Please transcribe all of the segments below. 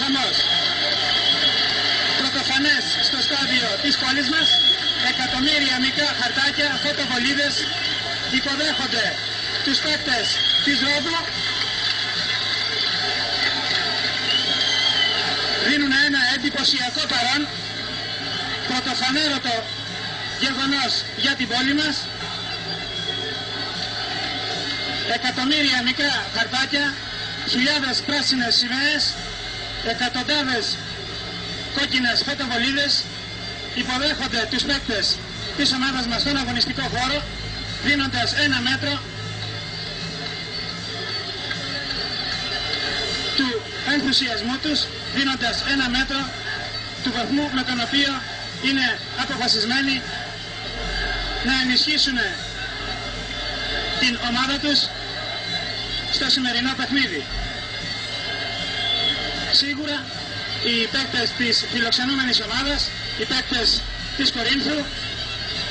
χαμός. Πρωτοφανές στο στάδιο της πόλης μας, εκατομμύρια μικρά χαρτάκια, φωτοβολίδες υποδέχονται τους παίκτες της Ρόδου. Δίνουν ένα εντυπωσιακό παρόν, πρωτοφανέρωτο γεγονός για την πόλη μας. Εκατομμύρια μικρά χαρτάκια, χιλιάδες πράσινες σημαίες, εκατοντάδες κόκκινες φωτοβολίδες υποδέχονται τους παίκτες της ομάδας μας στον αγωνιστικό χώρο, δίνοντας ένα μέτρο του ενθουσιασμού τους, δίνοντας ένα μέτρο του βαθμού με τον οποίο είναι αποφασισμένοι να ενισχύσουν την ομάδα τους στο σημερινό παιχνίδι. Σίγουρα οι παίκτες της φιλοξενούμενης ομάδας, οι παίκτες της Κορίνθου,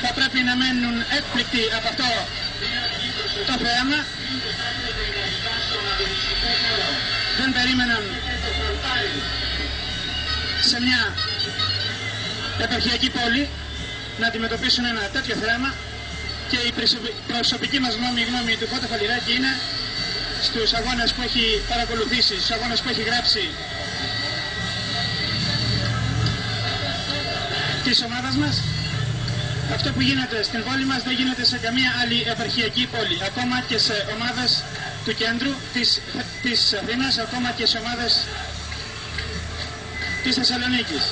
θα πρέπει να μένουν έκπληκτοι από αυτό το θέαμα. Δεν περίμεναν σε μια επαρχιακή πόλη να αντιμετωπίσουν ένα τέτοιο θέαμα, και η προσωπική μας γνώμη του Φώτα Φαλιράκη είναι, στους αγώνες που έχει παρακολουθήσει, στους αγώνες που έχει γράψει της ομάδας μας, αυτό που γίνεται στην πόλη μας δεν γίνεται σε καμία άλλη επαρχιακή πόλη, ακόμα και σε ομάδες του κέντρου της Αθήνας, ακόμα και σε ομάδες της Θεσσαλονίκης.